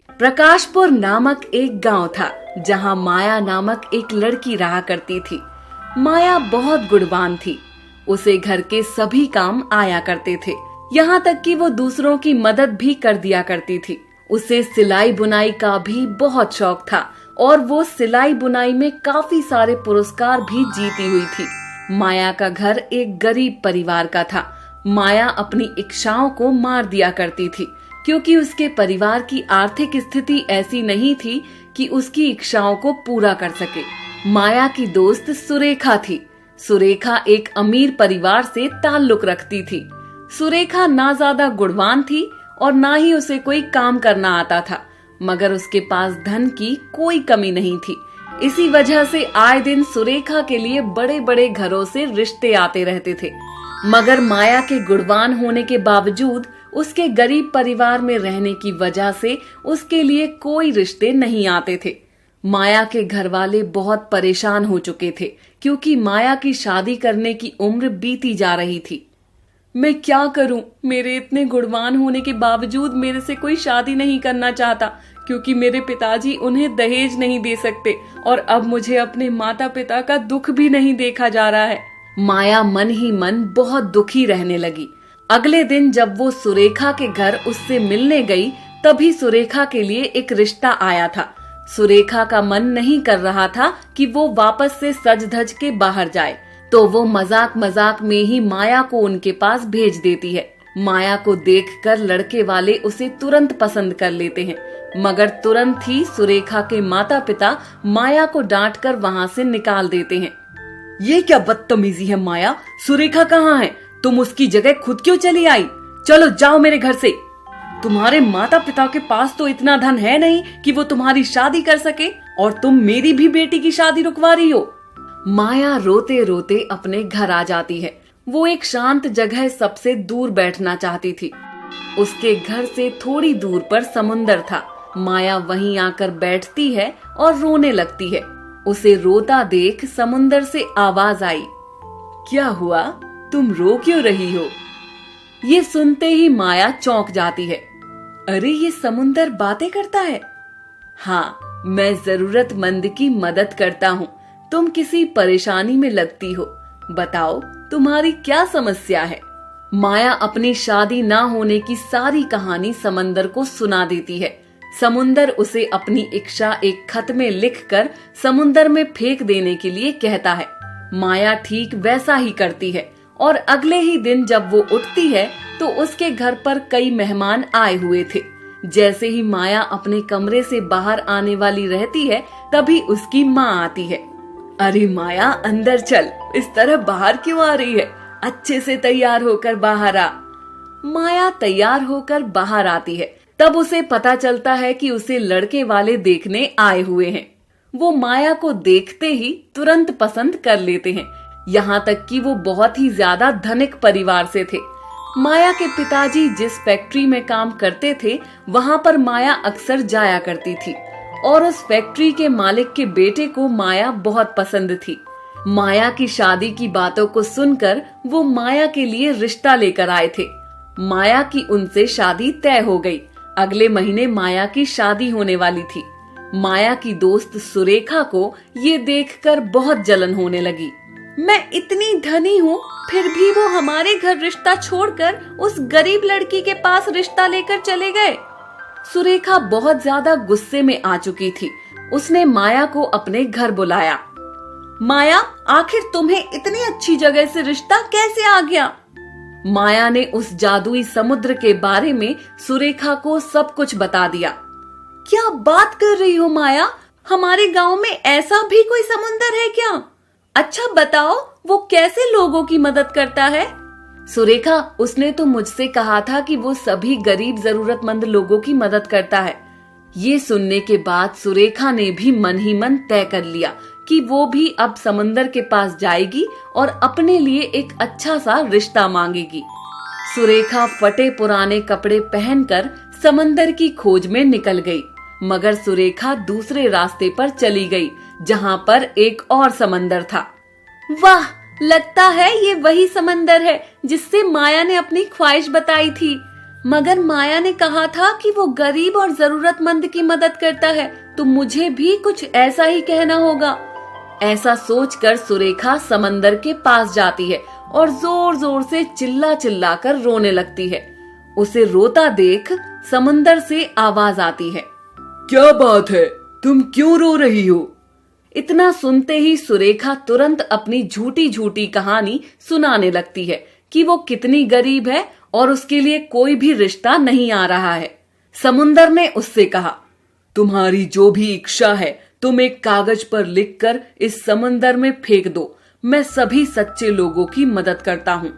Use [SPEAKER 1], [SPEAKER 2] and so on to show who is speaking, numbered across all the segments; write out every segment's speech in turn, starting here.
[SPEAKER 1] प्रकाशपुर नामक एक गांव था जहां माया नामक एक लड़की रहा करती थी। माया बहुत गुणवान थी। उसे घर के सभी काम आया करते थे, यहाँ तक कि वो दूसरों की मदद भी कर दिया करती थी। उसे सिलाई बुनाई का भी बहुत शौक था और वो सिलाई बुनाई में काफी सारे पुरस्कार भी जीती हुई थी। माया का घर एक गरीब परिवार का था। माया अपनी इच्छाओं को मार दिया करती थी क्योंकि उसके परिवार की आर्थिक स्थिति ऐसी नहीं थी कि उसकी इच्छाओं को पूरा कर सके। माया की दोस्त सुरेखा थी। सुरेखा एक अमीर परिवार से ताल्लुक रखती थी। सुरेखा ना ज्यादा गुणवान थी और ना ही उसे कोई काम करना आता था, मगर उसके पास धन की कोई कमी नहीं थी। इसी वजह से आए दिन सुरेखा के लिए बड़े बड़े घरों से रिश्ते आते रहते थे। मगर माया के गुणवान होने के बावजूद उसके गरीब परिवार में रहने की वजह से उसके लिए कोई रिश्ते नहीं आते थे। माया के घर वाले बहुत परेशान हो चुके थे क्योंकि माया की शादी करने की उम्र बीती जा रही थी। मैं क्या करूं? मेरे इतने गुणवान होने के बावजूद मेरे से कोई शादी नहीं करना चाहता क्योंकि मेरे पिताजी उन्हें दहेज नहीं दे सकते और अब मुझे अपने माता पिता का दुख भी नहीं देखा जा रहा है। माया मन ही मन बहुत दुखी रहने लगी। अगले दिन जब वो सुरेखा के घर उससे मिलने गई, तभी सुरेखा के लिए एक रिश्ता आया था। सुरेखा का मन नहीं कर रहा था कि वो वापस से सज धज के बाहर जाए, तो वो मजाक मजाक में ही माया को उनके पास भेज देती है। माया को देखकर लड़के वाले उसे तुरंत पसंद कर लेते हैं, मगर तुरंत ही सुरेखा के माता पिता माया को डांटकर वहाँ से निकाल देते हैं। ये क्या बदतमीजी है माया? सुरेखा कहाँ है? तुम उसकी जगह खुद क्यों चली आई? चलो जाओ मेरे घर से। तुम्हारे माता पिता के पास तो इतना धन है नहीं कि वो तुम्हारी शादी कर सके और तुम मेरी भी बेटी की शादी रुकवा रही हो। माया रोते रोते अपने घर आ जाती है। वो एक शांत जगह सबसे दूर बैठना चाहती थी। उसके घर से थोड़ी दूर पर समुंदर था। माया वहीं आकर बैठती है और रोने लगती है। उसे रोता देख समुंदर से आवाज आई, क्या हुआ? तुम रो क्यों रही हो? ये सुनते ही माया चौंक जाती है। अरे ये समुंदर बातें करता है। हाँ, मैं जरूरतमंद की मदद करता हूँ। तुम किसी परेशानी में लगती हो, बताओ तुम्हारी क्या समस्या है? माया अपनी शादी ना होने की सारी कहानी समंदर को सुना देती है। समुंदर उसे अपनी इच्छा एक खत में लिखकर समुंदर में फेंक देने के लिए कहता है। माया ठीक वैसा ही करती है और अगले ही दिन जब वो उठती है तो उसके घर पर कई मेहमान आए हुए थे। जैसे ही माया अपने कमरे से बाहर आने वाली रहती है, तभी उसकी माँ आती है। अरे माया, अंदर चल, इस तरह बाहर क्यों आ रही है? अच्छे से तैयार होकर बाहर आ। माया तैयार होकर बाहर आती है। तब उसे पता चलता है कि उसे लड़के वाले देखने आए हुए हैं। वो माया को देखते ही तुरंत पसंद कर लेते हैं, यहाँ तक कि वो बहुत ही ज्यादा धनिक परिवार से थे। माया के पिताजी जिस फैक्ट्री में काम करते थे, वहाँ पर माया अक्सर जाया करती थी और उस फैक्ट्री के मालिक के बेटे को माया बहुत पसंद थी। माया की शादी की बातों को सुनकर वो माया के लिए रिश्ता लेकर आए थे। माया की उनसे शादी तय हो गई। अगले महीने माया की शादी होने वाली थी। माया की दोस्त सुरेखा को ये देखकर बहुत जलन होने लगी। मैं इतनी धनी हूँ, फिर भी वो हमारे घर रिश्ता छोड़कर उस गरीब लड़की के पास रिश्ता लेकर चले गए। सुरेखा बहुत ज्यादा गुस्से में आ चुकी थी। उसने माया को अपने घर बुलाया। माया, आखिर तुम्हें इतनी अच्छी जगह से रिश्ता कैसे आ गया? माया ने उस जादुई समुद्र के बारे में सुरेखा को सब कुछ बता दिया। क्या बात कर रही हो माया? हमारे गांव में ऐसा भी कोई समुंदर है क्या? अच्छा बताओ, वो कैसे लोगों की मदद करता है? सुरेखा, उसने तो मुझसे कहा था कि वो सभी गरीब जरूरतमंद लोगों की मदद करता है। ये सुनने के बाद सुरेखा ने भी मन ही मन तय कर लिया कि वो भी अब समंदर के पास जाएगी और अपने लिए एक अच्छा सा रिश्ता मांगेगी। सुरेखा फटे पुराने कपड़े पहनकर समंदर की खोज में निकल गई, मगर सुरेखा दूसरे रास्ते पर चली गई जहाँ पर एक और समंदर था। वाह, लगता है ये वही समंदर है जिससे माया ने अपनी ख्वाहिश बताई थी। मगर माया ने कहा था कि वो गरीब और जरूरतमंद की मदद करता है, तो मुझे भी कुछ ऐसा ही कहना होगा। ऐसा सोचकर सुरेखा समंदर के पास जाती है और जोर जोर से चिल्ला चिल्ला कर रोने लगती है। उसे रोता देख समंदर से आवाज आती है, क्या बात है, तुम क्यों रो रही हो? इतना सुनते ही सुरेखा तुरंत अपनी झूठी झूठी कहानी सुनाने लगती है कि वो कितनी गरीब है और उसके लिए कोई भी रिश्ता नहीं आ रहा है। समुंदर ने उससे कहा, तुम्हारी जो भी इच्छा है तुम एक कागज पर लिखकर इस समंदर में फेंक दो, मैं सभी सच्चे लोगों की मदद करता हूँ।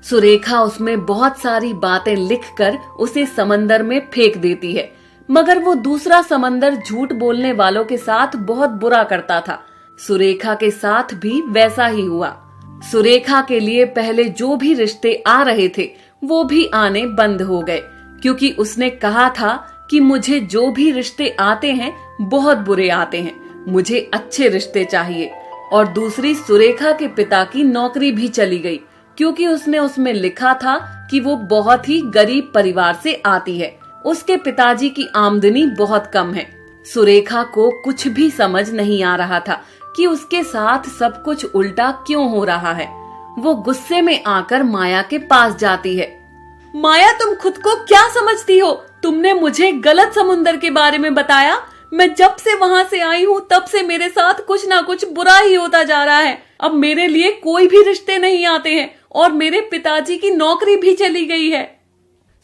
[SPEAKER 1] सुरेखा उसमें बहुत सारी बातें लिखकर उसे समंदर में फेंक देती है, मगर वो दूसरा समंदर झूठ बोलने वालों के साथ बहुत बुरा करता था। सुरेखा के साथ भी वैसा ही हुआ। सुरेखा के लिए पहले जो भी रिश्ते आ रहे थे वो भी आने बंद हो गए, क्योंकि उसने कहा था कि मुझे जो भी रिश्ते आते हैं बहुत बुरे आते हैं, मुझे अच्छे रिश्ते चाहिए। और दूसरी, सुरेखा के पिता की नौकरी भी चली गई, क्योंकि उसने उसमें लिखा था कि वो बहुत ही गरीब परिवार से आती है, उसके पिताजी की आमदनी बहुत कम है। सुरेखा को कुछ भी समझ नहीं आ रहा था कि उसके साथ सब कुछ उल्टा क्यों हो रहा है। वो गुस्से में आकर माया के पास जाती है। माया, तुम खुद को क्या समझती हो? तुमने मुझे गलत समुंदर के बारे में बताया। मैं जब से वहाँ से आई हूँ तब से मेरे साथ कुछ ना कुछ बुरा ही होता जा रहा है। अब मेरे लिए कोई भी रिश्ते नहीं आते हैं और मेरे पिताजी की नौकरी भी चली गई है।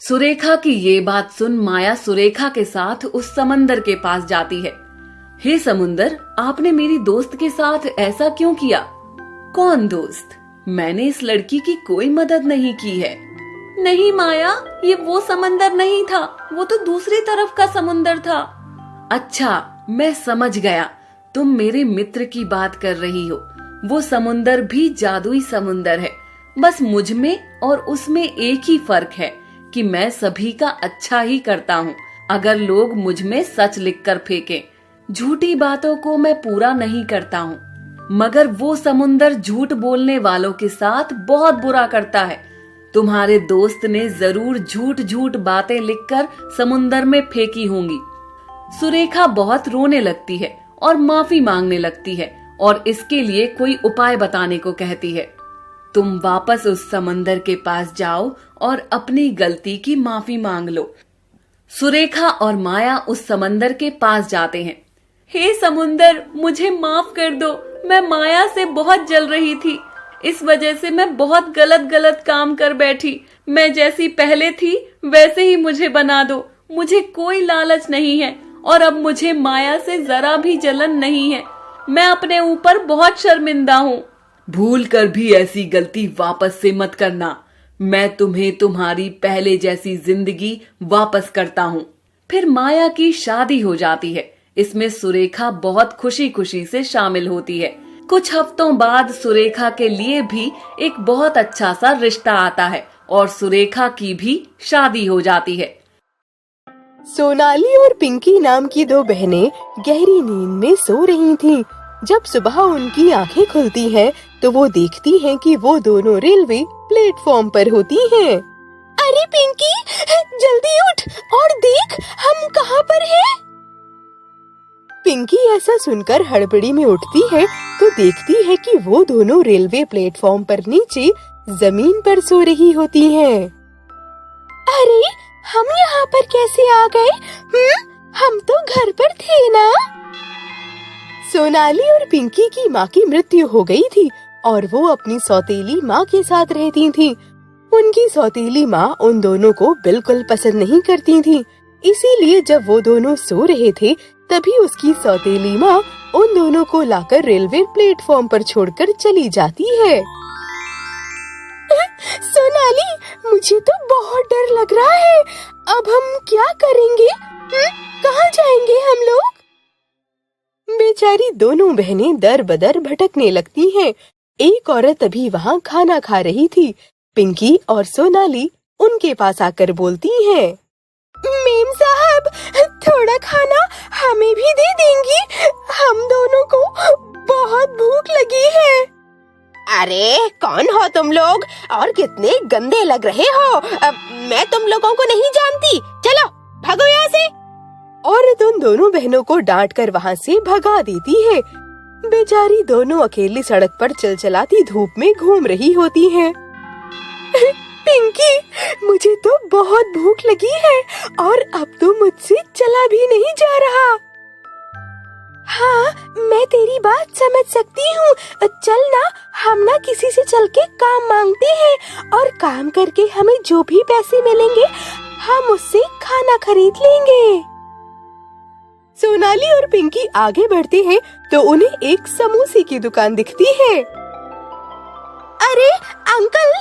[SPEAKER 1] सुरेखा की ये बात सुन माया सुरेखा के साथ उस समंदर के पास जाती है। हे समुंदर, आपने मेरी दोस्त के साथ ऐसा क्यों किया? कौन दोस्त? मैंने इस लड़की की कोई मदद नहीं की है। नहीं माया, ये वो समंदर नहीं था, वो तो दूसरी तरफ का समुंदर था। अच्छा, मैं समझ गया, तुम मेरे मित्र की बात कर रही हो। वो समुंदर भी जादुई समुंदर है, बस मुझ में और उसमें एक ही फर्क है कि मैं सभी का अच्छा ही करता हूँ। अगर लोग मुझ में सच लिखकर फेंकें, झूठी बातों को मैं पूरा नहीं करता हूँ, मगर वो समुंदर झूठ बोलने वालों के साथ बहुत बुरा करता है। तुम्हारे दोस्त ने जरूर झूठ झूठ बातें लिखकर समुंदर में फेंकी होंगी। सुरेखा बहुत रोने लगती है और माफी मांगने लगती है और इसके लिए कोई उपाय बताने को कहती है। तुम वापस उस समंदर के पास जाओ और अपनी गलती की माफी मांग लो। सुरेखा और माया उस समंदर के पास जाते हैं। हे समुंदर, मुझे माफ कर दो, मैं माया से बहुत जल रही थी। इस वजह से मैं बहुत गलत काम कर बैठी। मैं जैसी पहले थी वैसे ही मुझे बना दो। मुझे कोई लालच नहीं है और अब मुझे माया से जरा भी जलन नहीं है। मैं अपने ऊपर बहुत शर्मिंदा हूँ। भूल कर भी ऐसी गलती वापस से मत करना। मैं तुम्हें तुम्हारी पहले जैसी जिंदगी वापस करता हूँ। फिर माया की शादी हो जाती है। इसमें सुरेखा बहुत खुशी खुशी से शामिल होती है। कुछ हफ्तों बाद सुरेखा के लिए भी एक बहुत अच्छा सा रिश्ता आता है और सुरेखा की भी शादी हो जाती है।
[SPEAKER 2] सोनाली और पिंकी नाम की दो बहनें गहरी नींद में सो रही थीं। जब सुबह उनकी आंखें खुलती हैं, तो वो देखती हैं कि वो दोनों रेलवे प्लेटफॉर्म पर होती हैं। अरे पिंकी, जल्दी उठ और देख हम कहाँ पर हैं। पिंकी ऐसा सुनकर हड़बड़ी में उठती है तो देखती है कि वो दोनों रेलवे प्लेटफॉर्म पर नीचे जमीन पर सो रही होती हैं। अरे, हम यहाँ पर कैसे आ गए? हम तो घर पर थे ना। सोनाली और पिंकी की माँ की मृत्यु हो गई थी और वो अपनी सौतेली माँ के साथ रहती थी। उनकी सौतेली माँ उन दोनों को बिल्कुल पसंद नहीं करती थी, इसीलिए जब वो दोनों सो रहे थे तभी उसकी सौतेली माँ उन दोनों को लाकर रेलवे प्लेटफॉर्म पर छोड़कर चली जाती है। सोनाली, मुझे तो बहुत डर लग रहा है। अब हम क्या करेंगे? कहाँ जाएंगे हम लोग? बेचारी दोनों बहनें दर बदर भटकने लगती हैं। एक औरत अभी वहाँ खाना खा रही थी। पिंकी और सोनाली उनके पास आकर बोलती हैं, मेम साहब, थोड़ा खाना हमें भी दे देंगी? हम दोनों को बहुत भूख लगी है। अरे, कौन हो तुम लोग और कितने गंदे लग रहे हो? मैं तुम लोगों को नहीं जानती, चलो भागो यहाँ से। औरत उन दोनों बहनों को डांट कर वहाँ से भगा देती है। बेचारी दोनों अकेली सड़क पर चलचलाती धूप में घूम रही होती हैं। पिंकी, मुझे तो बहुत भूख लगी है और अब तो मुझसे चला भी नहीं जा रहा। हाँ, मैं तेरी बात समझ सकती हूँ। चल ना, हम ना किसी से चल के काम मांगते हैं और काम करके हमें जो भी पैसे मिलेंगे हम उससे खाना खरीद लेंगे। सोनाली और पिंकी आगे बढ़ते हैं तो उन्हें एक समोसे की दुकान दिखती है। अरे अंकल,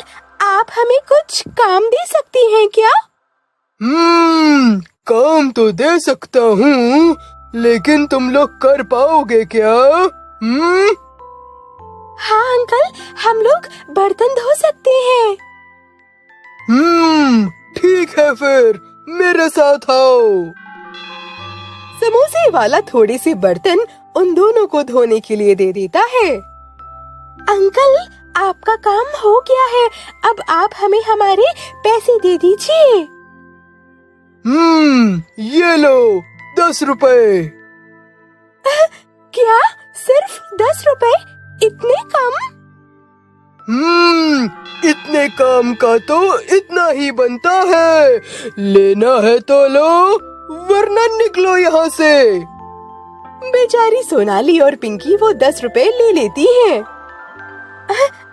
[SPEAKER 2] आप हमें कुछ काम दे सकती हैं क्या?
[SPEAKER 3] काम तो दे सकता हूँ, लेकिन तुम लोग कर पाओगे क्या?
[SPEAKER 2] हाँ अंकल, हम लोग बर्तन धो सकते हैं।
[SPEAKER 3] ठीक है, फिर मेरे साथ आओ।
[SPEAKER 2] समोसे वाला थोड़े से बर्तन उन दोनों को धोने के लिए दे देता है। अंकल, आपका काम हो गया है, अब आप हमें हमारे पैसे दे दीजिए।
[SPEAKER 3] ये लो 10 रुपए।
[SPEAKER 2] क्या? सिर्फ 10 रुपए? इतने कम?
[SPEAKER 3] इतने काम का तो इतना ही बनता है। लेना है तो लो, वरना निकलो यहाँ से।
[SPEAKER 2] बेचारी सोनाली और पिंकी वो 10 रुपए ले लेती हैं।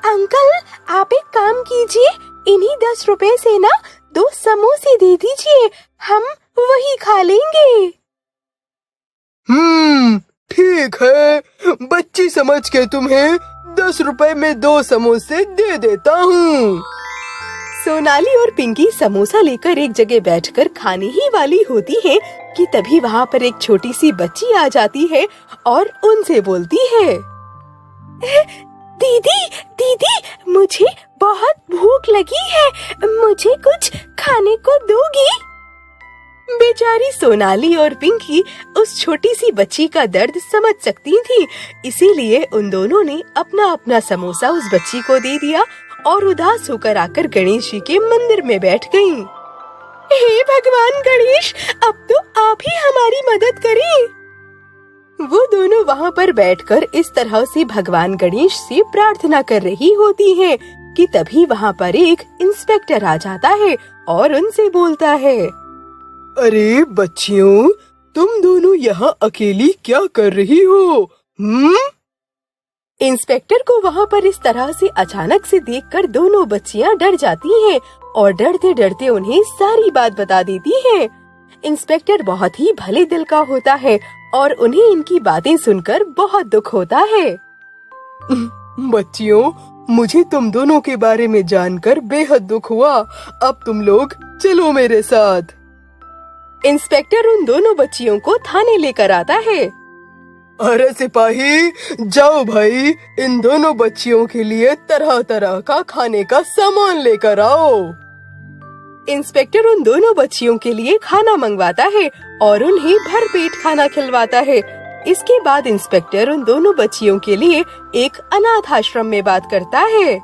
[SPEAKER 2] अंकल, आप एक काम कीजिए, इन्हीं 10 रुपए से ना 2 समोसे दे दीजिए, हम वही खा लेंगे।
[SPEAKER 3] ठीक है, बच्ची समझ के तुम्हें 10 रुपए में 2 समोसे दे देता हूँ।
[SPEAKER 2] सोनाली और पिंकी समोसा लेकर एक जगह बैठकर खाने ही वाली होती हैं कि तभी वहाँ पर एक छोटी सी बच्ची आ जाती है और उनसे बोलती है, दीदी दीदी, मुझे बहुत भूख लगी है, मुझे कुछ खाने को दोगी? बेचारी सोनाली और पिंकी उस छोटी सी बच्ची का दर्द समझ सकती थी, इसीलिए उन दोनों ने अपना अपना समोसा उस बच्ची को दे दिया और उदास होकर आकर गणेश जी के मंदिर में बैठ गईं। हे भगवान गणेश, अब तो आप ही हमारी मदद करें। वो दोनों वहाँ पर बैठकर इस तरह से भगवान गणेश से प्रार्थना कर रही होती हैं कि तभी वहाँ पर एक इंस्पेक्टर आ जाता है और उनसे बोलता है,
[SPEAKER 3] अरे बच्चियों, तुम दोनों यहाँ अकेली क्या कर रही हो?
[SPEAKER 2] इंस्पेक्टर को वहाँ पर इस तरह से अचानक से देखकर दोनों बच्चियाँ डर जाती हैं और डरते डरते उन्हें सारी बात बता देती हैं। इंस्पेक्टर बहुत ही भले दिल का होता है और उन्हें इनकी बातें सुनकर बहुत दुख होता है।
[SPEAKER 3] बच्चियों, मुझे तुम दोनों के बारे में जानकर बेहद दुख हुआ। अब तुम लोग चलो मेरे साथ।
[SPEAKER 2] इंस्पेक्टर उन दोनों बच्चियों को थाने लेकर आता है।
[SPEAKER 3] अरे सिपाही, जाओ भाई, इन दोनों बच्चियों के लिए तरह तरह का खाने का सामान लेकर आओ।
[SPEAKER 2] इंस्पेक्टर उन दोनों बच्चियों के लिए खाना मंगवाता है और उन्हें भरपेट खाना खिलवाता है। इसके बाद इंस्पेक्टर उन दोनों बच्चियों के लिए एक अनाथ आश्रम में बात करता है।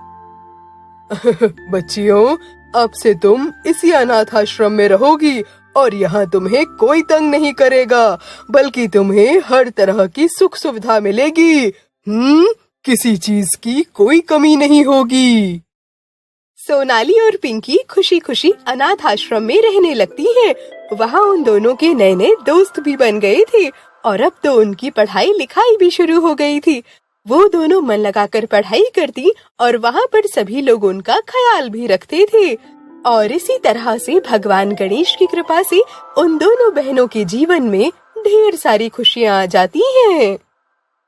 [SPEAKER 3] बच्चियों, अब से तुम इसी अनाथ आश्रम में रहोगी और यहाँ तुम्हें कोई तंग नहीं करेगा, बल्कि तुम्हें हर तरह की सुख सुविधा मिलेगी। किसी चीज की कोई कमी नहीं होगी।
[SPEAKER 2] सोनाली और पिंकी खुशी खुशी अनाथ आश्रम में रहने लगती हैं। वहाँ उन दोनों के नए नए दोस्त भी बन गए थे और अब तो उनकी पढ़ाई लिखाई भी शुरू हो गई थी। वो दोनों मन लगाकर पढ़ाई करती और वहाँ पर सभी लोग उनका ख्याल भी रखते थे। और इसी तरह से भगवान गणेश की कृपा से उन दोनों बहनों के जीवन में ढेर सारी खुशियाँ आ जाती हैं।